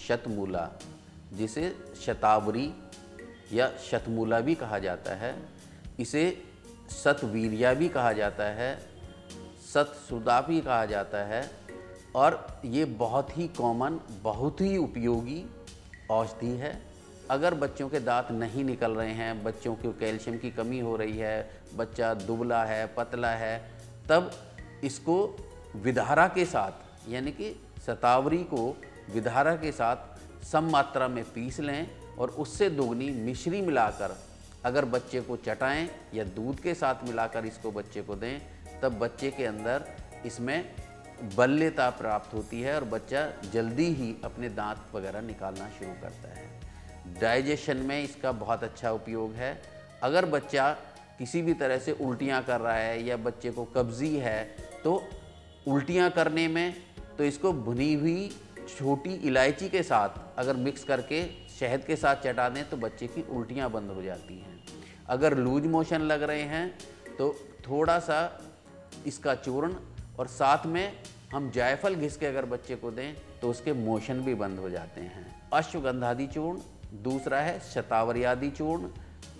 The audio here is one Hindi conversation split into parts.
शतमूला, जिसे शतावरी या शतमूला भी कहा जाता है, इसे शतवीर्या भी कहा जाता है, शतसुधा भी कहा जाता है, और ये बहुत ही कॉमन, बहुत ही उपयोगी औषधि है। अगर बच्चों के दांत नहीं निकल रहे हैं, बच्चों को कैल्शियम की कमी हो रही है, बच्चा दुबला है, पतला है, तब इसको विधारा के साथ, यानी कि शतावरी को विधारा के साथ सम मात्रा में पीस लें और उससे दोगुनी मिश्री मिलाकर अगर बच्चे को चटाएं या दूध के साथ मिलाकर इसको बच्चे को दें, तब बच्चे के अंदर इसमें बल्यता प्राप्त होती है और बच्चा जल्दी ही अपने दांत वगैरह निकालना शुरू करता है। डाइजेशन में इसका बहुत अच्छा उपयोग है। अगर बच्चा किसी भी तरह से उल्टियाँ कर रहा है या बच्चे को कब्जी है, तो उल्टियाँ करने में तो इसको भुनी हुई छोटी इलायची के साथ अगर मिक्स करके शहद के साथ चटा दें तो बच्चे की उल्टियाँ बंद हो जाती हैं। अगर लूज मोशन लग रहे हैं तो थोड़ा सा इसका चूर्ण और साथ में हम जायफल घिस के अगर बच्चे को दें तो उसके मोशन भी बंद हो जाते हैं। अश्वगंधादि चूर्ण, दूसरा है शतावरी चूर्ण,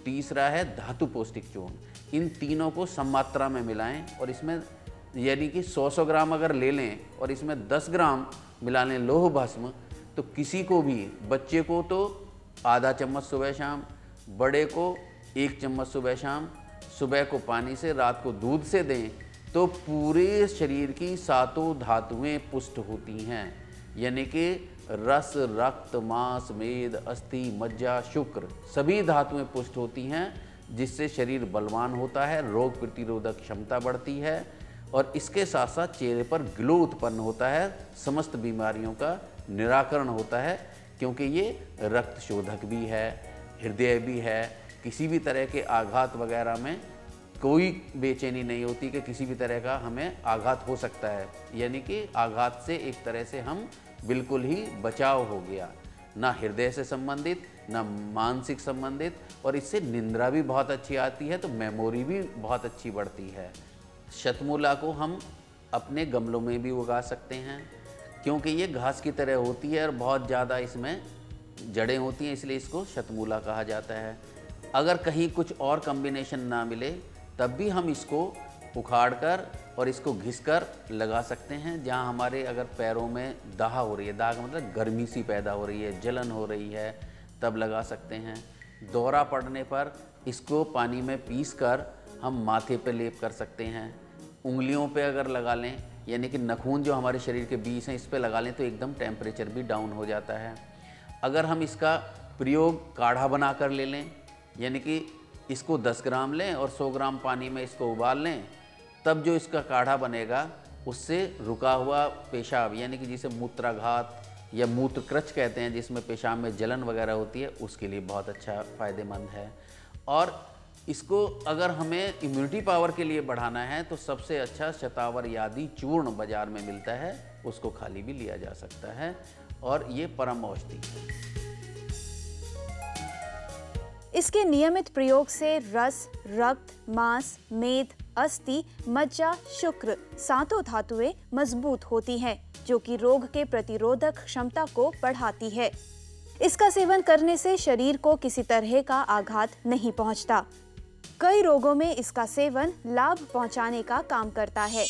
तीसरा है धातु पौष्टिक चूर्ण। इन तीनों को सम मात्रा में मिलाएं और इसमें यानी कि 100 ग्राम अगर ले लें और इसमें 10 ग्राम मिला लें लोह भस्म, तो किसी को भी, बच्चे को तो आधा चम्मच सुबह शाम, बड़े को 1 चम्मच सुबह शाम, सुबह को पानी से, रात को दूध से दें, तो पूरे शरीर की 7 धातुएं पुष्ट होती हैं। यानी कि रस, रक्त, मांस, मेद, अस्थि, मज्जा, शुक्र, सभी धातुएं पुष्ट होती हैं, जिससे शरीर बलवान होता है, रोग प्रतिरोधक क्षमता बढ़ती है और इसके साथ साथ चेहरे पर ग्लो उत्पन्न होता है, समस्त बीमारियों का निराकरण होता है, क्योंकि ये रक्त शोधक भी है, हृदय भी है। किसी भी तरह के आघात वगैरह में कोई बेचैनी नहीं होती कि किसी भी तरह का हमें आघात हो सकता है, यानी कि आघात से एक तरह से हम बिल्कुल ही बचाव हो गया, ना हृदय से संबंधित ना मानसिक संबंधित, और इससे निंद्रा भी बहुत अच्छी आती है, तो मेमोरी भी बहुत अच्छी बढ़ती है। शतमूला को हम अपने गमलों में भी उगा सकते हैं, क्योंकि ये घास की तरह होती है और बहुत ज़्यादा इसमें जड़ें होती हैं, इसलिए इसको शतमूला कहा जाता है। अगर कहीं कुछ और कॉम्बिनेशन ना मिले तब भी हम इसको उखाड़कर और इसको घिसकर लगा सकते हैं। जहाँ हमारे अगर पैरों में दाह हो रही है, दाग का मतलब गर्मी सी पैदा हो रही है, जलन हो रही है, तब लगा सकते हैं। दौरा पड़ने पर इसको पानी में पीसकर हम माथे पे लेप कर सकते हैं। उंगलियों पे अगर लगा लें, यानी कि नाखून जो हमारे शरीर के बीच हैं, इस पे लगा लें तो एकदम टेम्परेचर भी डाउन हो जाता है। अगर हम इसका प्रयोग काढ़ा बना कर ले लें, यानी कि इसको 10 ग्राम लें और 100 ग्राम पानी में इसको उबाल लें, तब जो इसका काढ़ा बनेगा उससे रुका हुआ पेशाब, यानी कि जिसे मूत्राघात या मूत्रकृच कहते हैं, जिसमें पेशाब में जलन वगैरह होती है, उसके लिए बहुत अच्छा फ़ायदेमंद है। और इसको अगर हमें इम्यूनिटी पावर के लिए बढ़ाना है तो सबसे अच्छा शतावरी चूर्ण बाज़ार में मिलता है, उसको खाली भी लिया जा सकता है और ये परम औषधि है। इसके नियमित प्रयोग से रस, रक्त, मांस, मेद, अस्थि, मज्जा, शुक्र 7 धातुएं मजबूत होती हैं, जो कि रोग के प्रतिरोधक क्षमता को बढ़ाती है। इसका सेवन करने से शरीर को किसी तरह का आघात नहीं पहुंचता। कई रोगों में इसका सेवन लाभ पहुंचाने का काम करता है।